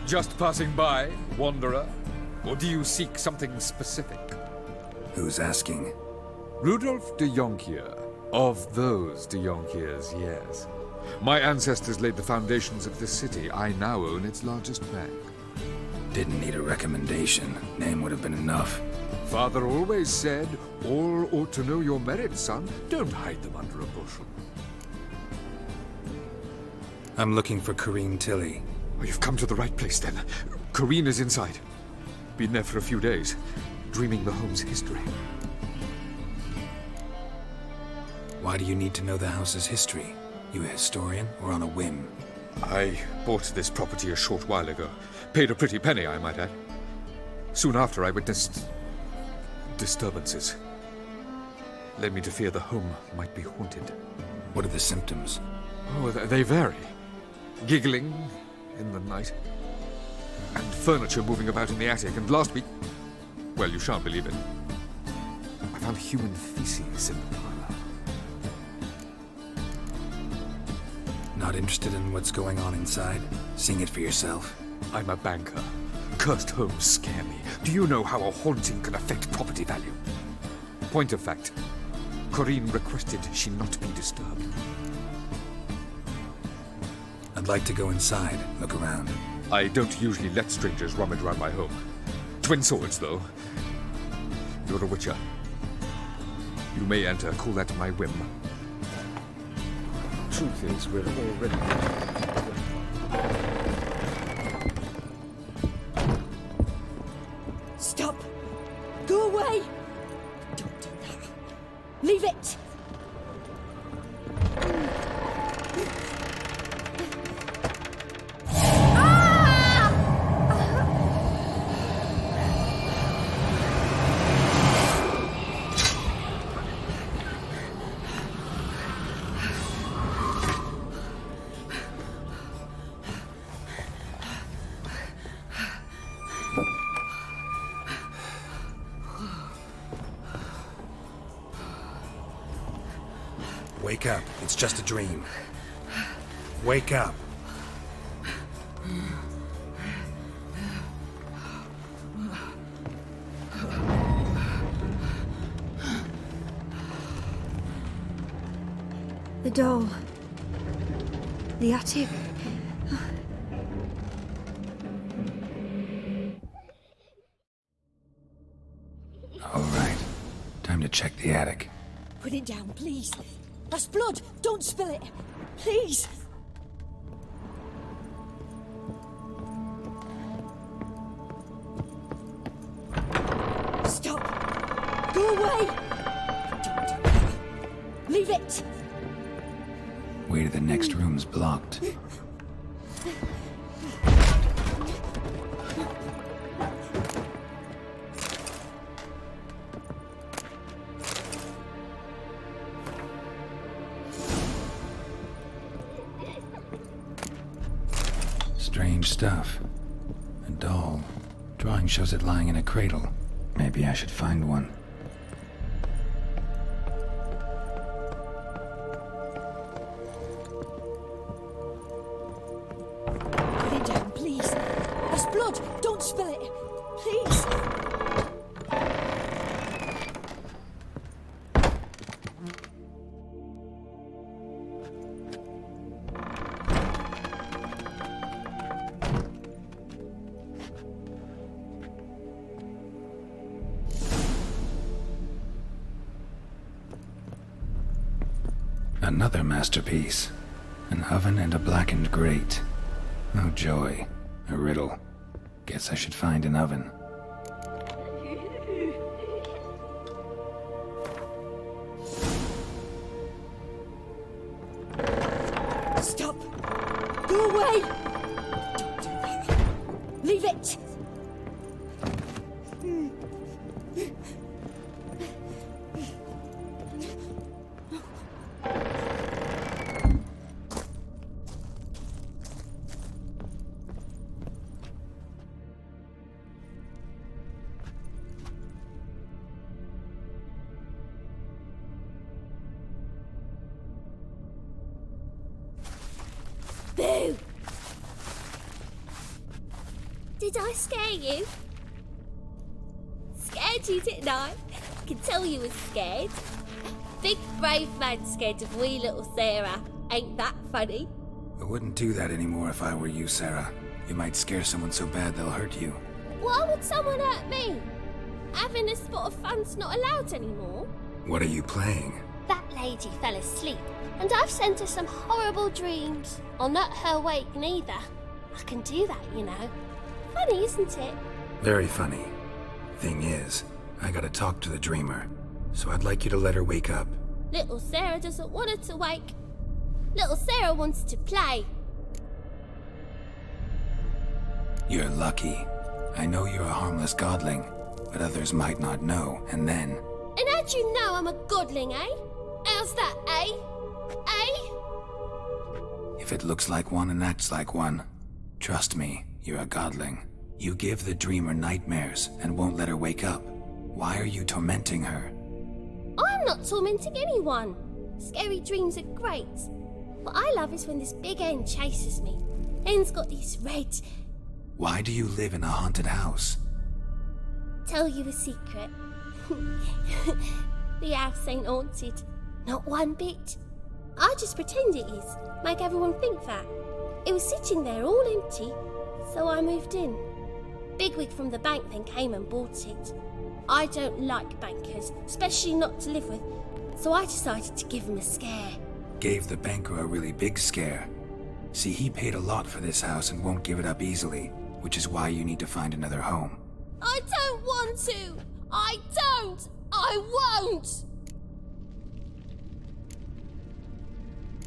Just passing by, wanderer? Or do you seek something specific? Who's asking? Rudolf de Jonkheer. Of those de Jonkheers, yes. My ancestors laid the foundations of this city. I now own its largest bank. Didn't need a recommendation. Name would have been enough. Father always said, all ought to know your merits, son. Don't hide them under a bushel. I'm looking for Corinne Tilly. Oh, you've come to the right place, then. Corinne is inside. Been there for a few days, dreaming the home's history. Why do you need to know the house's history? You a historian, or on a whim? I bought this property a short while ago. Paid a pretty penny, I might add. Soon after, I witnessed disturbances. Led me to fear the home might be haunted. What are the symptoms? Oh, they vary. Giggling in the night, and furniture moving about in the attic, and last week, well, you shan't believe it, I found human feces in the parlor. Not interested in what's going on inside? Seeing it for yourself? I'm a banker. Cursed homes scare me. Do you know how a haunting can affect property value? Point of fact, Corinne requested she not be disturbed. I'd like to go inside, look around. I don't usually let strangers rummage around my home. Twin swords, though. You're a witcher. You may enter, call that my whim. Truth is, we're already... Stop! Go away! Don't do that. Leave it! Wake up. It's just a dream. Wake up. The doll. The attic. All right. Time to check the attic. Put it down, please. That's blood! Don't spill it! Please! Stop! Go away! Don't do that. Leave it! Way to the next room's blocked. Strange stuff. A doll. Drawing shows it lying in a cradle. Maybe I should find one. Put it down, please. That's blood! Don't spill it! Please! Another masterpiece. An oven and a blackened grate. Oh joy. A riddle. Guess I should find an oven. Stop! Go away! Don't do that. Leave it! Boo! Did I scare you? Scared you, didn't I? I can tell you was scared. Big brave man scared of wee little Sarah. Ain't that funny? I wouldn't do that anymore if I were you, Sarah. You might scare someone so bad they'll hurt you. Why would someone hurt me? Having a spot of fun's not allowed anymore. What are you playing? That lady fell asleep, and I've sent her some horrible dreams. I'll not her wake neither. I can do that, you know. Funny, isn't it? Very funny. Thing is, I gotta talk to the dreamer, so I'd like you to let her wake up. Little Sarah doesn't want her to wake. Little Sarah wants to play. You're lucky. I know you're a harmless godling, but others might not know, and then... And how'd you know I'm a godling, eh? How's that, eh? Eh? If it looks like one and acts like one, trust me, you're a godling. You give the dreamer nightmares and won't let her wake up. Why are you tormenting her? I'm not tormenting anyone. Scary dreams are great. What I love is when this big hen chases me. Hen's got these red... Why do you live in a haunted house? Tell you a secret. The house ain't haunted. Not one bit. I just pretend it is. Make everyone think that. It was sitting there all empty, so I moved in. Bigwig from the bank then came and bought it. I don't like bankers, especially not to live with, so I decided to give him a scare. Gave the banker a really big scare. See, he paid a lot for this house and won't give it up easily, which is why you need to find another home. I don't want to! I don't! I won't!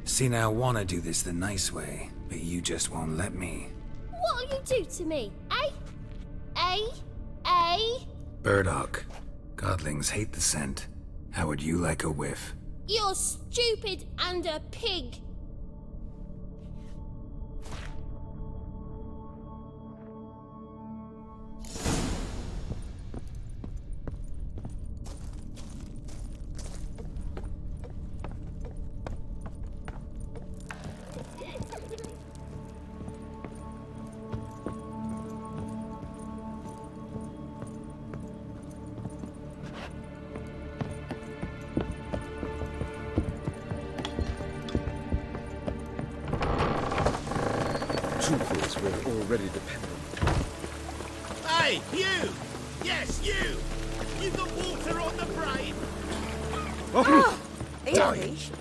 See, now I want to do this the nice way, but you just won't let me. What'll you do to me, eh? Eh? Eh? Burdock. Godlings hate the scent. How would you like a whiff? You're stupid and a pig. Troopers were already dependent. Hey, you! Yes, you! You got water on the brain? Oh, Easy.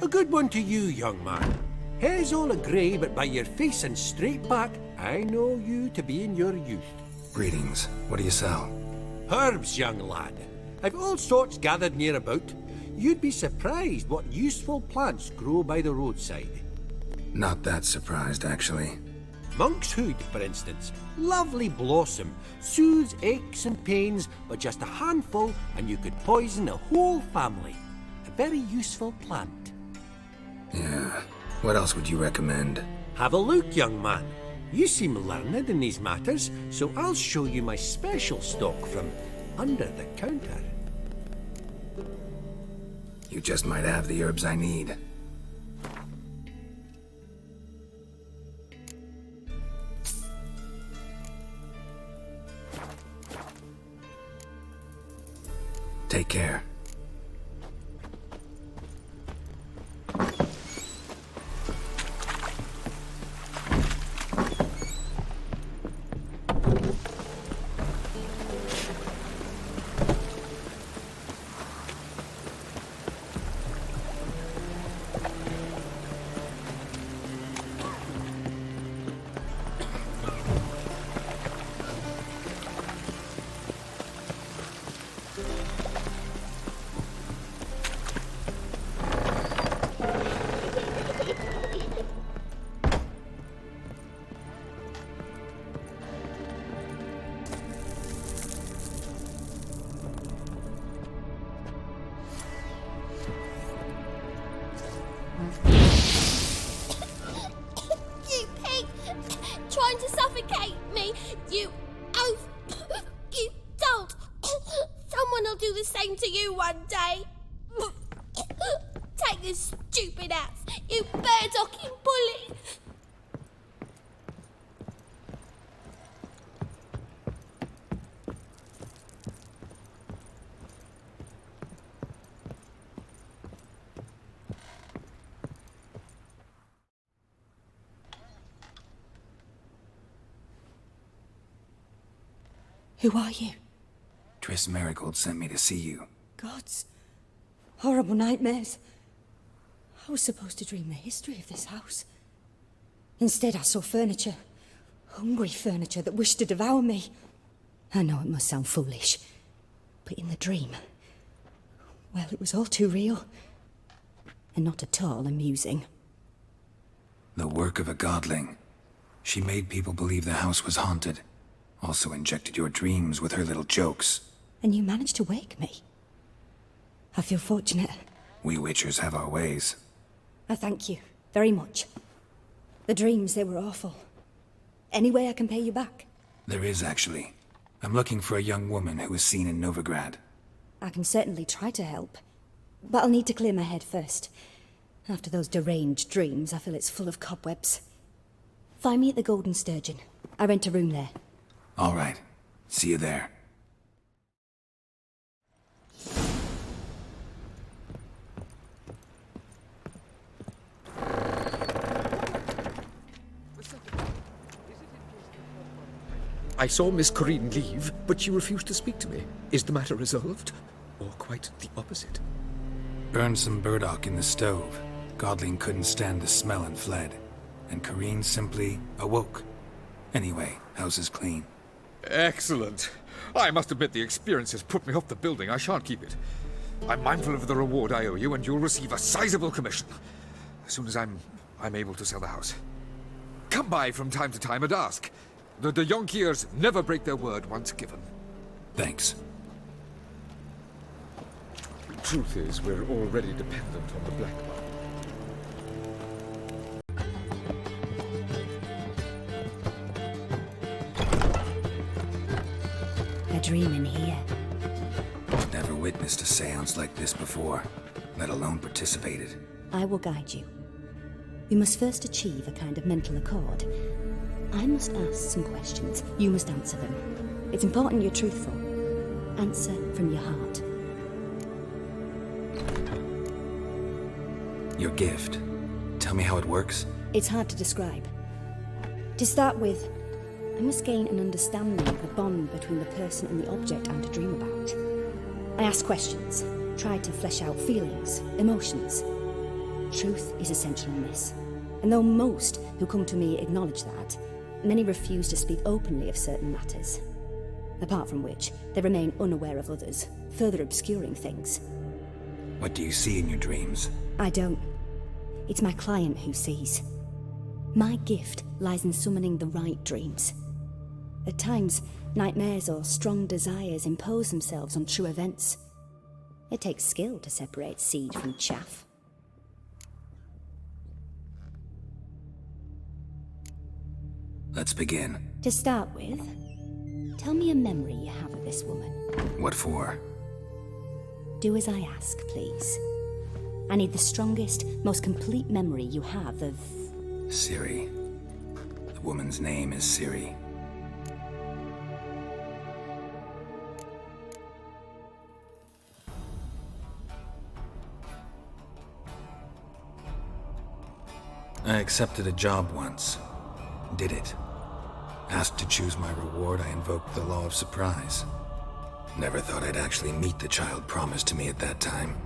A good one to you, young man. Hair's all a grey, but by your face and straight back, I know you to be in your youth. Greetings. What do you sell? Herbs, young lad. I've all sorts gathered near about. You'd be surprised what useful plants grow by the roadside. Not that surprised, actually. Monk's hood, for instance. Lovely blossom. Soothes aches and pains, but just a handful and you could poison a whole family. A very useful plant. Yeah. What else would you recommend? Have a look, young man. You seem learned in these matters, so I'll show you my special stock from under the counter. You just might have the herbs I need. Take care. one day. Take this stupid house, you bird-docking bully! Who are you? Triss Merigold sent me to see you. Gods. Horrible nightmares. I was supposed to dream the history of this house. Instead, I saw furniture. Hungry furniture that wished to devour me. I know it must sound foolish, but in the dream, well, it was all too real. And not at all amusing. The work of a godling. She made people believe the house was haunted. Also injected your dreams with her little jokes. And you managed to wake me. I feel fortunate. We Witchers have our ways. I thank you very much. The dreams, they were awful. Any way I can pay you back? There is, actually. I'm looking for a young woman who was seen in Novigrad. I can certainly try to help. But I'll need to clear my head first. After those deranged dreams, I feel it's full of cobwebs. Find me at the Golden Sturgeon. I rent a room there. All right. See you there. I saw Miss Corinne leave, but she refused to speak to me. Is the matter resolved? Or quite the opposite? Burned some burdock in the stove. Godling couldn't stand the smell and fled. And Corinne simply awoke. Anyway, house is clean. Excellent. I must admit the experience has put me off the building. I shan't keep it. I'm mindful of the reward I owe you, and you'll receive a sizable commission. As soon as I'm able to sell the house. Come by from time to time and ask. The 𝘰𝘮𝘁𝑟s never break their word once given. Thanks. The truth is, we're already dependent on the black market. A dream in here. Never witnessed a seance like this before, let alone participated. I will guide you. We must first achieve a kind of mental accord. I must ask some questions. You must answer them. It's important you're truthful. Answer from your heart. Your gift. Tell me how it works. It's hard to describe. To start with, I must gain an understanding of the bond between the person and the object I'm to dream about. I ask questions, try to flesh out feelings, emotions. Truth is essential in this. And though most who come to me acknowledge that, many refuse to speak openly of certain matters. Apart from which, they remain unaware of others, further obscuring things. What do you see in your dreams? I don't. It's my client who sees. My gift lies in summoning the right dreams. At times, nightmares or strong desires impose themselves on true events. It takes skill to separate seed from chaff. Let's begin. To start with, tell me a memory you have of this woman. What for? Do as I ask, please. I need the strongest, most complete memory you have of... Ciri. The woman's name is Ciri. I accepted a job once. Did it. Asked to choose my reward, I invoked the law of surprise. Never thought I'd actually meet the child promised to me at that time.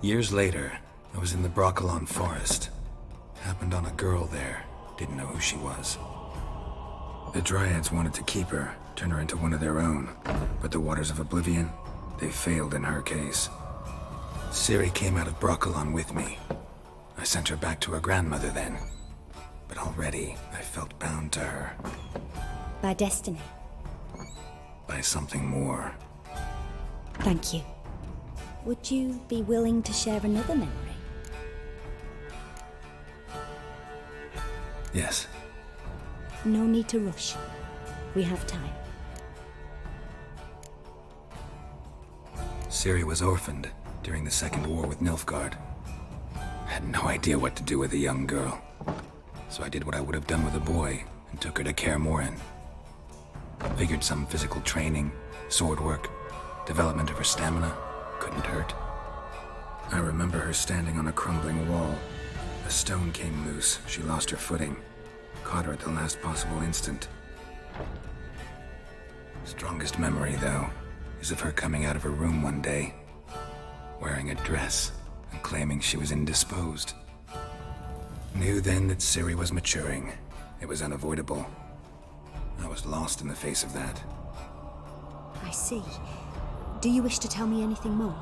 Years later, I was in the 𝘮𝘁 forest. Happened on a girl there. Didn't know who she was. The Dryads wanted to keep her, turn her into one of their own. But the Waters of Oblivion, they failed in her case. Ciri came out of 𝘮𝘁 with me. I sent her back to her grandmother then. But already, I felt bound to her. By destiny. By something more. Thank you. Would you be willing to share another memory? Yes. No need to rush. We have time. Ciri was orphaned during the Second War with Nilfgaard. I had no idea what to do with a young girl, so I did what I would have done with a boy and took her to 𝘬𝘠𝘪𝘺. Figured some physical training, sword work, development of her stamina couldn't hurt. I remember her standing on a crumbling wall. A stone came loose, she lost her footing, caught her at the last possible instant. Strongest memory, though, is of her coming out of her room one day, wearing a dress and claiming she was indisposed. Knew then that Ciri was maturing. It was unavoidable. I was lost in the face of that. I see. Do you wish to tell me anything more?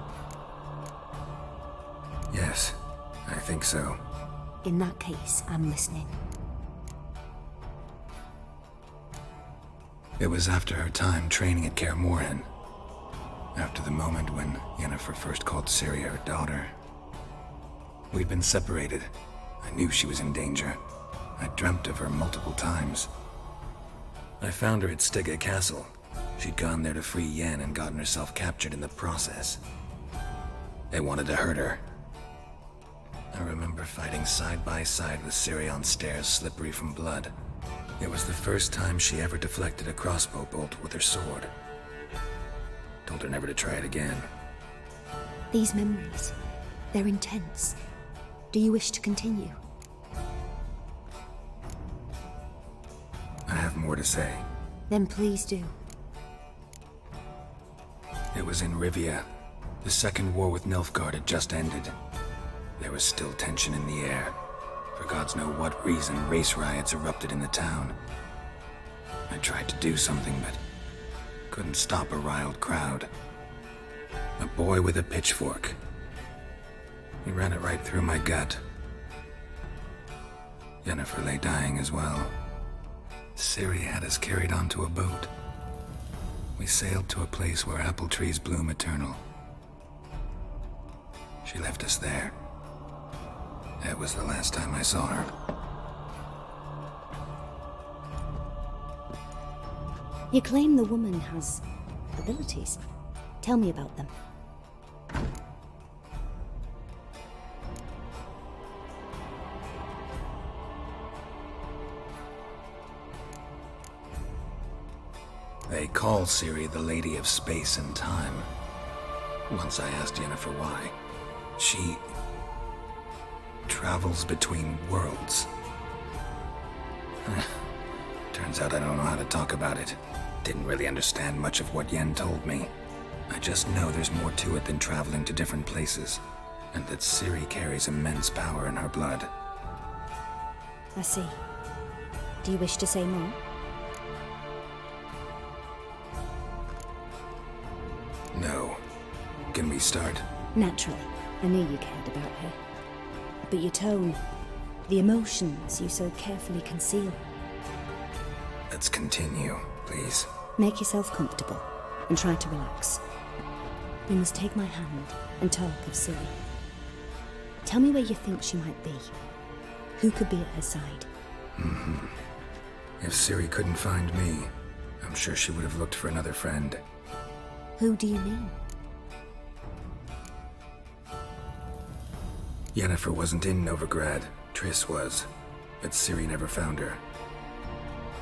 Yes, I think so. In that case, I'm listening. It was after her time training at 𝘬𝘠𝘪𝘺, after the moment when Yennefer first called Ciri her daughter. We'd been separated. I knew she was in danger. I dreamt of her multiple times. I found her at Stygia Castle. She'd gone there to free Yen and gotten herself captured in the process. They wanted to hurt her. I remember fighting side by side with Ciri on stairs slippery from blood. It was the first time she ever deflected a crossbow bolt with her sword. Told her never to try it again. These memories, they're intense. Do you wish to continue? I have more to say. Then please do. It was in Rivia. The Second War with Nilfgaard had just ended. There was still tension in the air. For gods know what reason, race riots erupted in the town. I tried to do something, but couldn't stop a riled crowd. A boy with a pitchfork. He ran it right through my gut. Yennefer lay dying as well. Ciri had us carried onto a boat. We sailed to a place where apple trees bloom eternal. She left us there. That was the last time I saw her. You claim the woman has abilities. Tell me about them. They call Ciri the Lady of Space and Time. Once I asked Yennefer why. She travels between worlds. Turns out I don't know how to talk about it. Didn't really understand much of what Yen told me. I just know there's more to it than traveling to different places, and that Ciri carries immense power in her blood. I see. Do you wish to say more? No. Can we start? Naturally. I knew you cared about her. But your tone, the emotions you so carefully conceal. Let's continue, please. Make yourself comfortable and try to relax. You must take my hand and talk of Ciri. Tell me where you think she might be. Who could be at her side? If Ciri couldn't find me, I'm sure she would have looked for another friend. Who do you mean? Yennefer wasn't in Novigrad. Triss was, but Ciri never found her.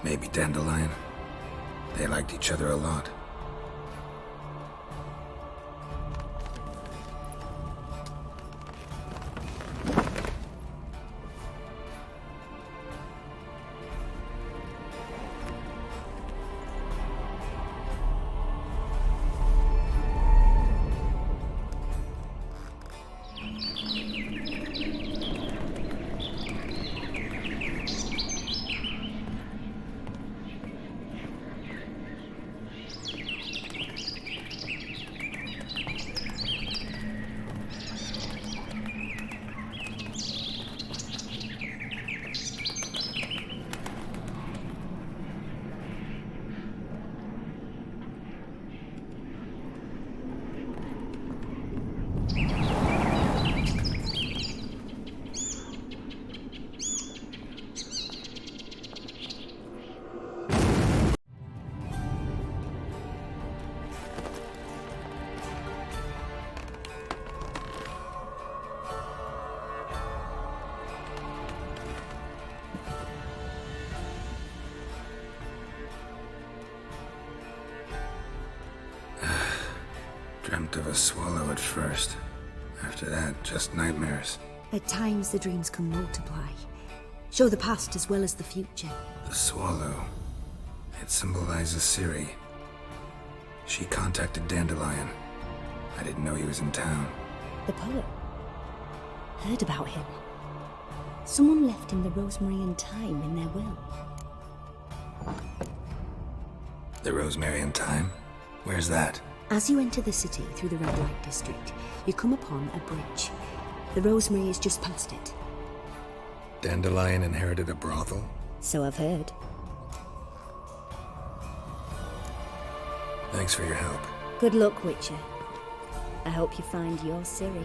Maybe Dandelion. They liked each other a lot. swallow at first. After that, just nightmares. At times, the dreams can multiply. Show the past as well as the future. The swallow. It symbolizes 𝘰𝘰. She contacted Dandelion. I didn't know he was in town. The poet. Heard about him. Someone left him the rosemary and thyme in their will. The rosemary and thyme? Where's that? As you enter the city through the red light district, you come upon a bridge. The rosemary is just past it. Dandelion inherited a brothel? So I've heard. Thanks for your help. Good luck, Witcher. I hope you find your 𝘰𝘰.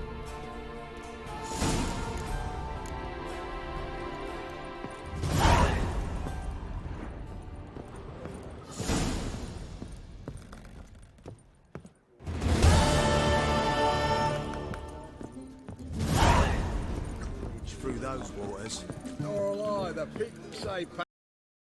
Through those waters. Nor will I. The people say